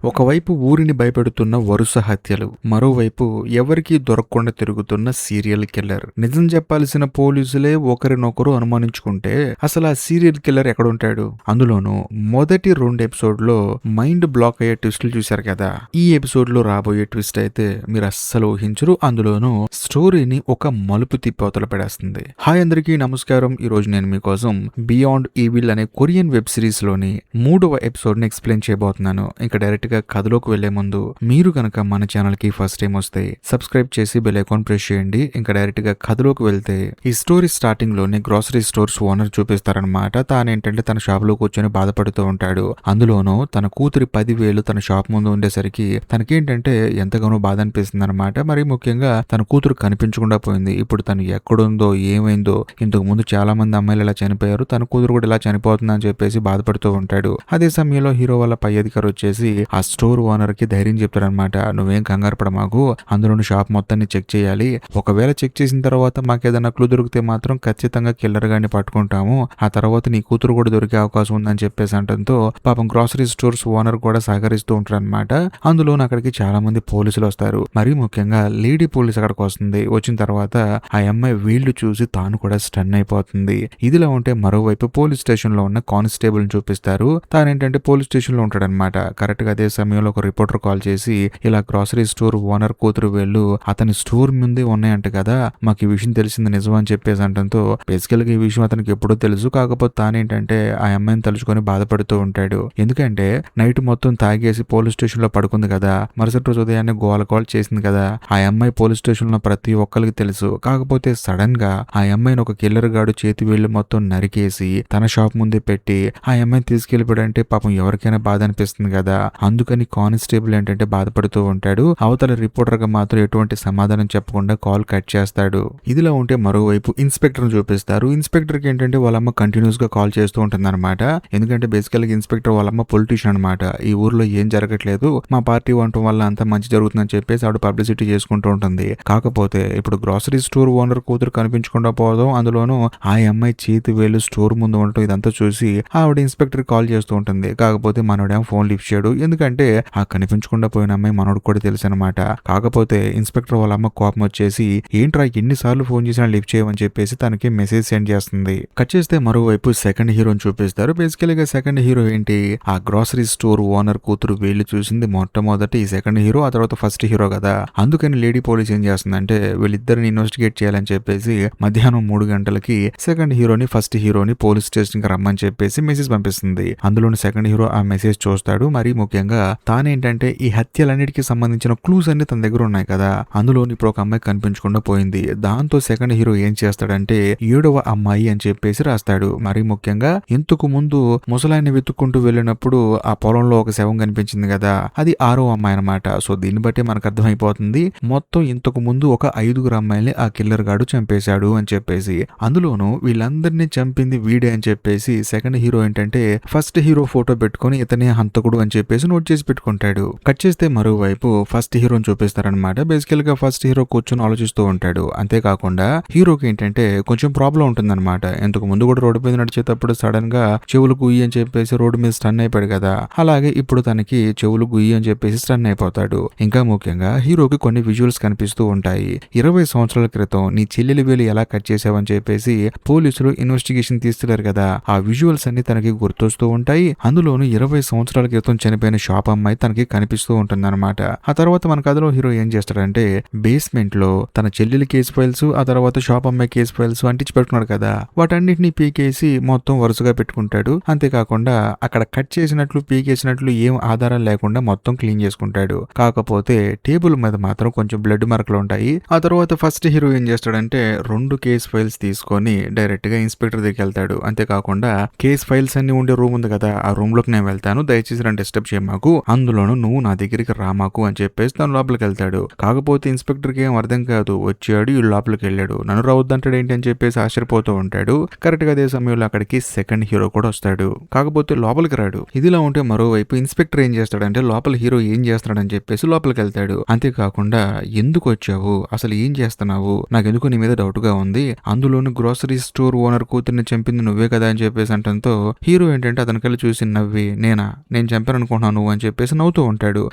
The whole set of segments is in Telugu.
ఒకవైపు ఊరిని భయపెడుతున్న వరుస హత్యలు, మరోవైపు ఎవరికీ దొరకకుండా తిరుగుతున్న సీరియల్ కిల్లర్. నిజం చెప్పాల్సిన పోలీసులే ఒకరినొకరు అనుమానించుకుంటే అసలు ఆ సీరియల్ కిల్లర్ ఎక్కడుంటాడు? అందులోనూ మొదటి 2 ఎపిసోడ్లో మైండ్ బ్లాక్ అయ్యే ట్విస్టులు చూశారు కదా. ఈ ఎపిసోడ్ లో రాబోయే ట్విస్ట్ అయితే మీరు అస్సలు ఊహించరు. అందులోనూ స్టోరీని ఒక మలుపు తిప్పి అవతల పడేస్తుంది. హాయ్ అందరికీ నమస్కారం. ఈ రోజు నేను మీకోసం బియాండ్ ఈవిల్ అనే కొరియన్ వెబ్ సిరీస్ లోని 3వ ఎపిసోడ్ ని ఎక్స్ప్లెయిన్ చేయబోతున్నాను. ఇంకా డైరెక్ట్ గా కథలోకి వెళ్లే ముందు మీరు కనుక మన ఛానల్ కి ఫస్ట్ టైం వస్తే సబ్స్క్రైబ్ చేసి బెల్ ఐకాన్ ప్రెస్ చేయండి. ఇంకా డైరెక్ట్ గా కథలోకి వెళ్తే ఈ స్టోరీ స్టార్టింగ్ లోనే గ్రోసరీ స్టోర్స్ ఓనర్ చూపిస్తారనమాట. తానేంటంటే తన షాప్ లో కూర్చొని బాధపడుతూ ఉంటాడు. అందులోనూ తన కూతురి 10,000 తన షాప్ ముందు ఉండేసరికి తనకేంటంటే ఎంతగానో బాధ అనిపిస్తుంది అనమాట. మరి ముఖ్యంగా తన కూతురు కనిపించకుండా పోయింది. ఇప్పుడు తను ఎక్కడుందో ఏమైందో, ఇంతకు ముందు చాలా మంది అమ్మాయిలు ఇలా చనిపోయారు, తన కూతురు కూడా ఇలా చనిపోతుందని చెప్పేసి బాధపడుతూ ఉంటాడు. అదే సమయంలో హీరో వాళ్ళ పై అధికారి వచ్చేసి ఆ స్టోర్ ఓనర్ కి ధైర్యం చెప్తారనమాట. నువ్వేం కంగారు పడమాకు, అందులోని షాప్ మొత్తాన్ని చెక్ చేయాలి. ఒకవేళ చెక్ చేసిన తర్వాత మాకేదైనా క్లూ దొరికితే మాత్రం ఖచ్చితంగా కిల్లర్ గాని పట్టుకుంటాము. ఆ తర్వాత నీ కూతురు కూడా దొరికే అవకాశం ఉందని చెప్పేసి అంటంతో పాపం గ్రోసరీ స్టోర్స్ ఓనర్ కూడా సహకరిస్తూ ఉంటారనమాట. అందులో అక్కడికి చాలా మంది పోలీసులు వస్తారు. మరీ ముఖ్యంగా లేడీ పోలీస్ అక్కడికి వస్తుంది. వచ్చిన తర్వాత ఆ అమ్మాయి వీళ్లు చూసి తాను కూడా స్టన్ అయిపోతుంది. ఇదిలా ఉంటే మరోవైపు పోలీస్ స్టేషన్ లో ఉన్న కానిస్టేబుల్ చూపిస్తారు. తానేంటంటే పోలీస్ స్టేషన్ లో ఉంటాడనమాట. కరెక్ట్ గా అదే సమయంలో ఒక రిపోర్టర్ కాల్ చేసి ఇలా గ్రోసరీ స్టోర్ ఓనర్ కూతురు వేళ్ళు అతని స్టోర్ ముందే ఉన్నాయంట కదా, మాకు ఈ విషయం తెలిసింది నిజం అని చెప్పేసి అంటంతో బేసికల్ గా ఈ విషయం అతనికి ఎప్పుడూ తెలుసు. కాకపోతే తానేంటంటే ఆ అమ్మాయిని తలుచుకొని బాధపడుతూ ఉంటాడు. ఎందుకంటే నైట్ మొత్తం తాగేసి పోలీస్ స్టేషన్ లో పడుకుంది కదా, మరుసటి రోజు ఉదయాన్నే గోల చేసింది కదా. ఆ అమ్మాయి పోలీస్ స్టేషన్ లో ప్రతి ఒక్కరికి తెలుసు. కాకపోతే సడన్ గా ఆ అమ్మాయిని ఒక కిల్లర్ గాడు చేతి వేళ్ళు మొత్తం నరికేసి తన షాప్ ముందే పెట్టి ఆ అమ్మాయిని తీసుకెళ్లిపోయాడంటే పాపం ఎవరికైనా బాధ అనిపిస్తుంది కదా. అందుకని కానిస్టేబుల్ ఏంటంటే బాధపడుతూ ఉంటాడు. అవతల రిపోర్టర్ గా మాత్రం ఎటువంటి సమాధానం చెప్పకుండా కాల్ కట్ చేస్తాడు. ఇదిలా ఉంటే మరోవైపు ఇన్స్పెక్టర్ చూపిస్తారు. ఇన్స్పెక్టర్ కి ఏంటంటే వాళ్ళమ్మ కంటిన్యూస్ గా కాల్ చేస్తూ ఉంటుంది అనమాట. ఎందుకంటే బేసికల్ గా ఇన్స్పెక్టర్ వాళ్ళమ్మ పొలిటీషియన్ అనమాట. ఈ ఊర్లో ఏం జరగట్లేదు, మా పార్టీ ఉండటం వల్ల అంత మంచి జరుగుతుందని చెప్పేసి ఆవిడ పబ్లిసిటీ చేసుకుంటూ ఉంటుంది. కాకపోతే ఇప్పుడు గ్రోసరీ స్టోర్ ఓనర్ కూతురు కనిపించకుండా పోవడం, అందులోనూ ఆ అమ్మాయి చేతి వేలు స్టోర్ ముందు ఉండటం ఇదంతా చూసి ఆవిడ ఇన్స్పెక్టర్ కాల్ చేస్తూ ఉంటుంది. కాకపోతే మనోడేమో ఫోన్ లిఫ్ట్ చేయడు. ఎందుకంటే ఆ కనిపించకుండా పోయిన అమ్మాయి మనోడు కూడా తెలుసు అనమాట. కాకపోతే ఇన్స్పెక్టర్ వాళ్ళ అమ్మ కోపం వచ్చేసి ఏంట్రా ఎన్నిసార్లు ఫోన్ చేసినా లిఫ్ట్ చేయమని చెప్పేసి తనకి మెసేజ్ సెండ్ చేస్తుంది. కట్ చేస్తే మరోవైపు సెకండ్ హీరోని చూపిస్తారు. బేసికలీగా సెకండ్ హీరో ఏంటి, ఆ గ్రోసరీ స్టోర్ ఓనర్ కూతురు వేళ్ళు చూసింది మొట్టమొదటి ఈ సెకండ్ హీరో, ఆ తర్వాత ఫస్ట్ హీరో కదా. అందుకని లేడీ పోలీస్ ఏం చేస్తుందంటే వీళ్ళిద్దరిని ఇన్వెస్టిగేట్ చేయాలని చెప్పేసి మధ్యాహ్నం 3 గంటలకి సెకండ్ హీరోని ఫస్ట్ హీరోని పోలీస్ స్టేషన్ కి రమ్మని చెప్పేసి మెసేజ్ పంపిస్తుంది. అందులోని సెకండ్ హీరో ఆ మెసేజ్ చూస్తాడు. మరి ముఖ్యంగా తానేంటంటే ఈ హత్యలన్నిటికీ సంబంధించిన క్లూస్ అన్ని తన దగ్గర ఉన్నాయి కదా. అందులో ఇప్పుడు ఒక అమ్మాయి కనిపించకుండా పోయింది. దాంతో సెకండ్ హీరో ఏం చేస్తాడంటే 7వ అమ్మాయి అని చెప్పేసి రాస్తాడు. మరి ముఖ్యంగా ఇంతకు ముందు ముసలాయిని వెతుక్కుంటూ వెళ్ళినప్పుడు ఆ పొలంలో ఒక శవం కనిపించింది కదా, అది 6వ అమ్మాయి అనమాట. సో దీన్ని బట్టి మనకు అర్థమైపోతుంది మొత్తం ఇంతకు ముందు ఒక 5గురు అమ్మాయిల్ని ఆ కిల్లర్ గాడు చంపేశాడు అని చెప్పేసి. అందులోనూ వీళ్ళందరినీ చంపింది వీడే అని చెప్పేసి సెకండ్ హీరో ఏంటంటే ఫస్ట్ హీరో ఫోటో పెట్టుకుని ఇతనే హంతకుడు అని చెప్పేసి నోట్ చేసి పెట్టుకుంటాడు. కట్ చేస్తే మరోవైపు ఫస్ట్ హీరోని చూపిస్తారనమాట. బేసికల్ గా ఫస్ట్ హీరో కూర్చొని ఆలోచిస్తూ ఉంటాడు. అంతేకాకుండా హీరోకి ఏంటంటే కొంచెం ప్రాబ్లం ఉంటుందన్నమాట. ఇంతకు ముందు కూడా రోడ్డు మీద నడిచేటప్పుడు సడన్ గా చెవులు గుయ్యి అని చెప్పేసి రోడ్డు మీద స్టన్ అయిపోయాడు కదా, అలాగే ఇప్పుడు తనకి చెవులు గుయ్యి అని చెప్పేసి స్టన్ అయిపోతాడు. ఇంకా ముఖ్యంగా హీరోకి కొన్ని విజువల్స్ కనిపిస్తూ ఉంటాయి. 20 సంవత్సరాల క్రితం నీ చెల్లెలి వేలు ఎలా కట్ చేసావని చెప్పేసి పోలీసులు ఇన్వెస్టిగేషన్ తీస్తున్నారు కదా, ఆ విజువల్స్ అన్ని తనకి గుర్తొస్తూ ఉంటాయి. అందులోనూ 20 సంవత్సరాల క్రితం చనిపోయిన షాప్ అమ్మాయి తనకి కనిపిస్తూ ఉంటుంది అనమాట. ఆ తర్వాత మన కథలో హీరో ఏం చేస్తాడంటే బేస్మెంట్ లో తన చెల్లెలి కేసు ఫైల్స్, ఆ తర్వాత షాప్ అమ్మాయి కేసు ఫైల్స్ అంటించి పెట్టుకున్నాడు కదా, వాటన్నిటిని పీకేసి మొత్తం వరుసగా పెట్టుకుంటాడు. అంతేకాకుండా అక్కడ కట్ చేసినట్లు పీకేసినట్లు ఏం ఆధారాలు లేకుండా మొత్తం క్లీన్ చేసుకుంటాడు. కాకపోతే టేబుల్ మీద మాత్రం కొంచెం బ్లడ్ మార్కులు ఉంటాయి. ఆ తర్వాత ఫస్ట్ హీరో ఏం చేస్తాడంటే 2 కేసు ఫైల్స్ తీసుకొని డైరెక్ట్ గా ఇన్స్పెక్టర్ దగ్గరికి వెళ్తాడు. అంతేకాకుండా కేసు ఫైల్స్ అన్ని ఉండే రూమ్ ఉంది కదా, ఆ రూమ్ లోకి నేను వెళ్తాను, దయచేసి నన్ను డిస్టర్బ్ చేయమాకు, అందులోనూ నువ్వు నా దగ్గరికి రామాకు అని చెప్పేసి తను లోపలికి వెళ్తాడు. కాకపోతే ఇన్స్పెక్టర్ కి ఏం అర్థం కాదు, వచ్చాడు ఈ లోపలికి వెళ్ళాడు, నన్ను రావద్దంటాడు ఏంటి అని చెప్పేసి ఆశ్చర్యపోతూ ఉంటాడు. కరెక్ట్ గా అదే సమయంలో అక్కడికి సెకండ్ హీరో కూడా వస్తాడు. కాకపోతే లోపలికి రాడు. ఇదిలా ఉంటే మరోవైపు ఇన్స్పెక్టర్ ఏం చేస్తాడంటే లోపల హీరో ఏం చేస్తాడని చెప్పేసి లోపలికి వెళ్తాడు. అంతేకాకుండా ఎందుకు వచ్చావు, అసలు ఏం చేస్తున్నావు, నాకెందుకు నీ మీద డౌట్ గా ఉంది, అందులోని గ్రోసరీ స్టోర్ ఓనర్ కూతుర్ని చంపింది నువ్వే కదా అని చెప్పేసి అంటంతో హీరో ఏంటంటే అతనికెళ్ళి చూసి నవ్వి నేను చంపాను అనుకుంటున్నాను నువ్వు అని చెప్పేసి నవ్వుతూ ఉంటాడు.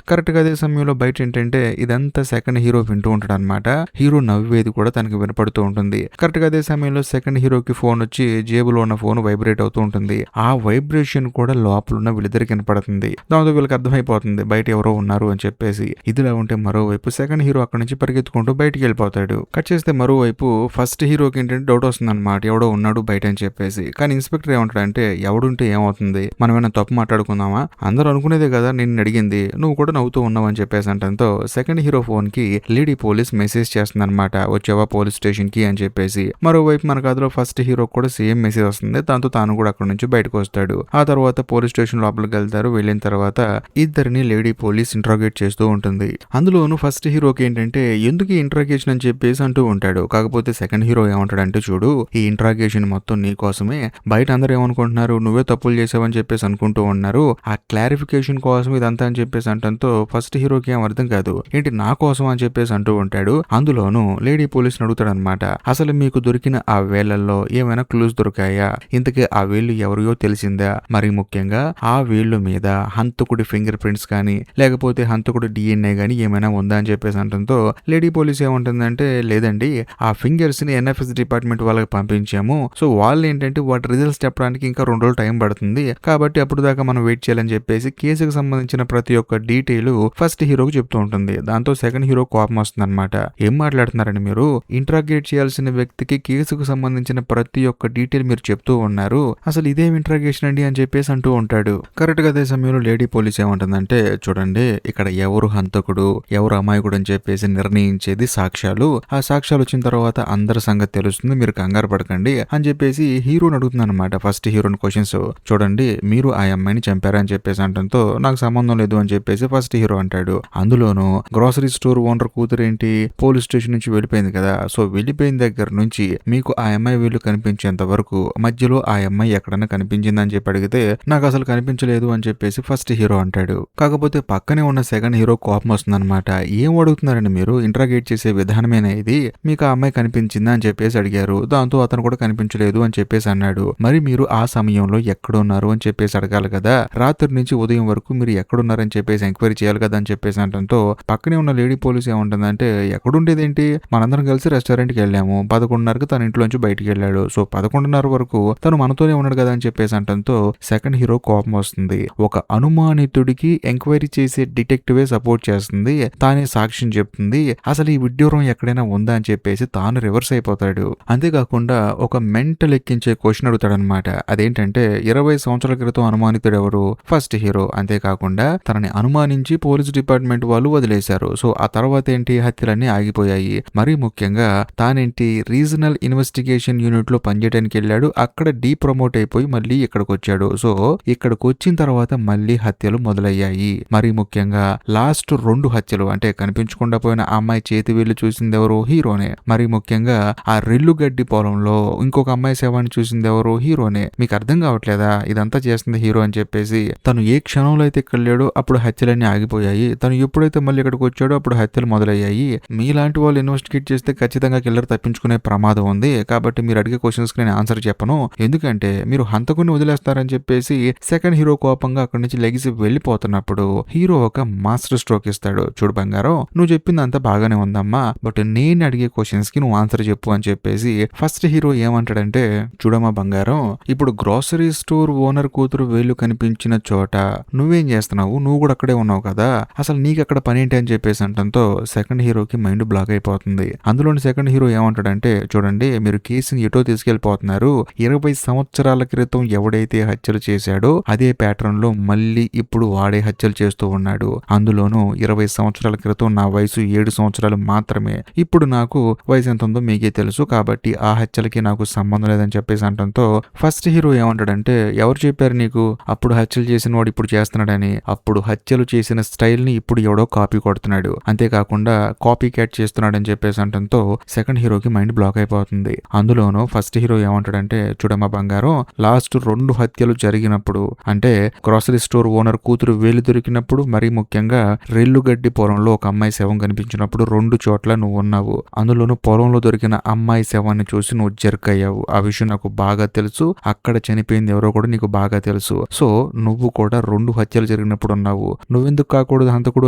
కరెక్ట్ గా అదే సమయంలో బయట ఏంటంటే ఇదంతా సెకండ్ హీరో వింటూ ఉంటాడు అనమాట. హీరో నవ్వేది కూడా తనకి వినపడుతూ ఉంటుంది. కరెక్ట్ గా అదే సమయంలో సెకండ్ హీరోకి ఫోన్ వచ్చి జేబులో ఉన్న ఫోన్ వైబ్రేట్ అవుతూ ఉంటుంది. ఆ వైబ్రేషన్ కూడా లోపల ఉన్న వీళ్ళిద్దరికి వినపడుతుంది. దాంతో వీళ్ళకి అర్థమైపోతుంది బయట ఎవరో ఉన్నారు అని చెప్పేసి. ఇదిలా ఉంటే మరోవైపు సెకండ్ హీరో అక్కడి నుంచి పరిగెత్తుకుంటూ బయటికి వెళ్ళిపోతాడు. కట్ చేస్తే మరోవైపు ఫస్ట్ హీరోకి ఏంటంటే డౌట్ వస్తుంది అనమాట, ఎవడో ఉన్నాడు బయట అని చెప్పేసి. కానీ ఇన్స్పెక్టర్ ఏమంటాడంటే ఎవడుంటే ఏమవుతుంది, మనమేమైనా తప్పు మాట్లాడుకుందామా, అందరూ అనుకునేదే కదా నిన్ను అడిగింది, నువ్వు కూడా నవ్వుతూ ఉన్నావు అని చెప్పేసి అంటంతో సెకండ్ హీరో ఫోన్ కి లేడీ పోలీస్ మెసేజ్ చేస్తుంది అనమాట, వచ్చావా పోలీస్ స్టేషన్ కి అని చెప్పేసి. మరోవైపు మన కథలో ఫస్ట్ హీరో కూడా సేమ్ మెసేజ్ వస్తుంది. దాంతో తాను కూడా అక్కడ నుంచి బయటకు వస్తాడు. ఆ తర్వాత పోలీస్ స్టేషన్ లోపలికి వెళ్తారు. వెళ్ళిన తర్వాత ఇద్దరిని లేడీ పోలీస్ ఇంట్రాగేట్ చేస్తూ ఉంటుంది. అందులోను ఫస్ట్ హీరోకి ఏంటంటే ఎందుకు ఈ ఇంట్రాగేషన్ అని చెప్పేసి అంటూ ఉంటాడు. కాకపోతే సెకండ్ హీరో ఏమంటాడంటే చూడు, ఈ ఇంట్రాగేషన్ మొత్తం నీ కోసమే, బయట అందరూ ఏమనుకుంటున్నారు నువ్వే తప్పులు చేసావని చెప్పేసి అనుకుంటూ ఉన్నారు, ఆ క్లారిఫికేషన్ కోసం ఇదంతా అని చెప్పేసి అంటంతో ఫస్ట్ హీరోకి ఏం అర్థం కాదు, ఏంటి నా కోసం అని చెప్పేసి అంటూ ఉంటాడు. అందులోను లేడీ పోలీస్ అడుగుతాడు అనమాట, అసలు మీకు దొరికిన ఆ వేళ్లలో ఏమైనా క్లూస్ దొరికాయా, ఇంతకీ ఆ వేళ్ళు ఎవరియో తెలిసిందా, మరి ముఖ్యంగా ఆ వేళ్ళు మీద హంతకుడి ఫింగర్ ప్రింట్స్ కానీ లేకపోతే హంతకుడి DNA గానీ ఏమైనా ఉందా అని చెప్పేసి అంటంతో లేడీ పోలీస్ ఏమంటుందంటే లేదండి, ఆ ఫింగర్స్ ని NFS డిపార్ట్మెంట్ వాళ్ళకి పంపించాము, సో వాళ్ళు ఏంటంటే వాటి రిజల్ట్స్ చెప్పడానికి ఇంకా 2 రోజులు టైం పడుతుంది, కాబట్టి అప్పుడు దాకా మనం వెయిట్ చేయాలని చెప్పేసి కేసుకు సంబంధించిన ప్రతి ఒక్క డీటెయిల్ ఫస్ట్ హీరోకి చెప్తూ ఉంటుంది. దాంతో సెకండ్ హీరో కోపం వస్తుంది అనమాట, ఏం మాట్లాడుతున్నారని మీరు, ఇంట్రాగేట్ చేయాల్సిన వ్యక్తికి కేసుకు సంబంధించిన ప్రతి ఒక్క డీటెయిల్ మీరు చెప్తూ ఉన్నారు, అసలు ఇదేం ఇంట్రాగేషన్ అండి అని చెప్పేసి అంటూ ఉంటాడు. కరెక్ట్ గా అదే సమయంలో లేడీ పోలీస్ ఏమంటుందంటే చూడండి, ఇక్కడ ఎవరు హంతకుడు ఎవరు అమాయకుడు అని చెప్పేసి నిర్ణయించేది సాక్ష్యాలు, ఆ సాక్ష్యాలు వచ్చిన తర్వాత అందరి సంగతి తెలుస్తుంది, మీరు కంగారు పడకండి అని చెప్పేసి హీరోని అడుగుతుంది అనమాట. ఫస్ట్ హీరోని క్వశ్చన్స్, చూడండి మీరు ఆ అమ్మాయిని చంపారా అని చెప్పేసి అంటంతో నాకు సంబంధం లేదు అని చెప్పేసి ఫస్ట్ హీరో అంటాడు. అందులోనూ గ్రోసరీ స్టోర్ ఓనర్ కూతురు ఏంటి పోలీస్ స్టేషన్ నుంచి వెళ్ళిపోయింది కదా, సో వెళ్ళిపోయిన దగ్గర నుంచి మీకు ఆ అమ్మాయి వీళ్ళు కనిపించేంత వరకు మధ్యలో ఆ అమ్మాయి ఎక్కడన్నా కనిపించిందని చెప్పి అడిగితే నాకు అసలు కనిపించలేదు అని చెప్పేసి ఫస్ట్ హీరో అంటాడు. కాకపోతే పక్కనే ఉన్న సెకండ్ హీరో కోపం వస్తుంది అనమాట, ఏం అడుగుతున్నారండి మీరు, ఇంట్రాగేట్ చేసే విధానమేనా ఇది, మీకు ఆ అమ్మాయి కనిపించిందా అని చెప్పేసి అడిగారు, దాంతో అతను కూడా కనిపించలేదు అని చెప్పేసి అన్నాడు. మరి మీరు ఆ సమయంలో ఎక్కడున్నారు అని చెప్పేసి అడగాలి కదా, రాత్రి నుంచి ఉదయం వరకు మీరు ఎక్కడున్నారని చెప్పేసి ఎంక్వైరీ చేయాలి కదా అని చెప్పేసి అంటంతో పక్కనే ఉన్న లేడీ పోలీస్ ఏముంటుందంటే ఎక్కడుండేదేంటి, మనందరం కలిసి రెస్టారెంట్కి వెళ్ళాము, 11:30కి తన ఇంట్లోంచి బయటికి వెళ్ళాడు, సో 11:30 వరకు తను మనతోనే ఉన్నాడు కదా అని చెప్పేసి అంటంతో సెకండ్ హీరో కోపం వస్తుంది. ఒక అనుమానితుడికి ఎంక్వైరీ చేసే డిటెక్టివే సపోర్ట్ చేస్తుంది, తానే సాక్ష్యం చెప్తుంది, అసలు ఈ విడ్డూరం ఎక్కడైనా ఉందా అని చెప్పేసి తాను రివర్స్ అయిపోతాడు. అంతేకాకుండా ఒక మెంటల్ ఎక్కించే క్వశ్చన్ అడుగుతాడనమాట, అదేంటంటే 20 సంవత్సరాల క్రితం అనుమానితుడు ఎవరు, ఫస్ట్ హీరో. అంతేకాకుండా తనని అనుమానించి పోలీస్ డిపార్ట్మెంట్ వాళ్ళు వదిలేశారు, సో ఆ తర్వాత ఏంటి హత్యలన్నీ ఆగిపోయాయి, మరీ ముఖ్యంగా తానేంటి రీజనల్ ఇన్వెస్టిగేషన్ యూనిట్ లో పనిచేయడానికి వెళ్ళాడు, అక్కడ ప్రమోట్ అయిపోయి మళ్ళీ ఇక్కడికి వచ్చాడు, సో ఇక్కడికి వచ్చిన తర్వాత మళ్ళీ హత్యలు మొదలయ్యాయి, మరీ ముఖ్యంగా లాస్ట్ 2 హత్యలు అంటే కనిపించకుండా పోయిన ఆ అమ్మాయి చేతి వేళ్లు చూసింది ఎవరు, హీరోనే, మరీ ముఖ్యంగా ఆ రెల్లుగడ్డి పొలంలో ఇంకొక అమ్మాయి శవాన్ని చూసింది ఎవరు, హీరోనే. మీకు అర్థం కావట్లేదా ఇదంతా చేస్తుంది హీరో అని చెప్పేసి, తను ఏ క్షణంలో అయితే వెళ్ళాడో అప్పుడు హత్యలన్నీ ఆగిపోయాయి, తను ఎప్పుడైతే మళ్ళీ ఇక్కడికి వచ్చాడో అప్పుడు హత్యలు మొదలయ్యాయి, మీలాంటి వాళ్ళు ఇన్వెస్టిగేట్ చేస్తే ఖచ్చితంగా కిల్లర్ తప్పించుకునే ప్రమాదం ఉంది, కాబట్టి మీరు అడిగే క్వశ్చన్స్ కి నేను ఆన్సర్ చెప్పను, ఎందుకంటే మీరు హంతకుని వదిలేస్తారని చెప్పేసి సెకండ్ హీరో కోపంగా అక్కడి నుంచి లెగిసి వెళ్ళిపోతున్నప్పుడు హీరో ఒక మాస్టర్ స్ట్రోక్ ఇస్తాడు, చూడు బంగారం నువ్వు చెప్పిందంతా బాగానే ఉందమ్మా, బట్ నేను అడిగే క్వశ్చన్స్ కి నువ్వు ఆన్సర్ చెప్పు అని చెప్పేసి ఫస్ట్ హీరో ఏమంటాడంటే చూడమ్మా బంగారం, ఇప్పుడు గ్రోసరీ స్టోర్ ఓనర్ కూతురు వేళ్ళు కనిపించిన చోట నువ్వేం చేస్తున్నావు, నువ్వు కూడా అక్కడే ఉన్నావు కదా, అసలు నీకు అక్కడ పని ఏంటి అని చెప్పేసి అంటంతో సెకండ్ హీరోకి మైండ్ బ్లాక్ అయిపోతుంది. అందులోని సెకండ్ హీరో ఏమంటాడంటే చూడండి మీరు కేసుని ఎటో తీసుకెళ్లిపోతున్నారు, 20 సంవత్సరాల క్రితం ఎవడైతే హత్యలు చేశాడో అదే ప్యాటర్న్ లో మళ్ళీ ఇప్పుడు వాడే హత్యలు చేస్తూ ఉన్నాడు, అందులోనూ 20 సంవత్సరాల క్రితం నా వయసు 7 సంవత్సరాలు మాత్రమే, ఇప్పుడు నాకు వయసు ఎంత ఉందో మీకే తెలుసు, కాబట్టి ఆ హత్యలకి నాకు సంబంధం లేదని చెప్పేసి అంటంతో ఫస్ట్ హీరో ఏమంటాడంటే ఎవరు చెప్పారు నీకు అప్పుడు హత్యలు చేసిన వాడు ఇప్పుడు చేస్తున్నాడని, అప్పుడు హత్యలు చేసిన స్టైల్ ని ఇప్పుడు ఎవడో కాపీ కొడుతున్నాడు, అంతేకాకుండా కాపీ క్యాట్ చేస్తున్నాడు అని చెప్పేసి అంటంతో సెకండ్ హీరోకి మైండ్ బ్లాక్ అయిపోతుంది. అందులోనూ ఫస్ట్ హీరో ఏమంటాడంటే చూడమ్మా బంగారం, లాస్ట్ 2 హత్యలు జరిగినప్పుడు అంటే గ్రోసరీ స్టోర్ ఓనర్ కూతురు వేలు దొరికినప్పుడు, మరీ ముఖ్యంగా రెల్లుగడ్డి పొలంలో ఒక అమ్మాయి శవం కనిపించినప్పుడు 2 చోట్ల నువ్వు ఉన్నావు, అందులోనూ పొలంలో దొరికిన అమ్మాయి శవాన్ని చూసి నువ్వు జర్క్ అయ్యావు, ఆ విషయం నాకు బాగా తెలుసు, అక్కడ చనిపోయింది ఎవరో కూడా నీకు బాగా తెలుసు, సో నువ్వు కూడా 2 హత్యలు హత్యలు జరిగినప్పుడు ఉన్నావు, నువ్వెందుకు కాకూడదు హంతకుడు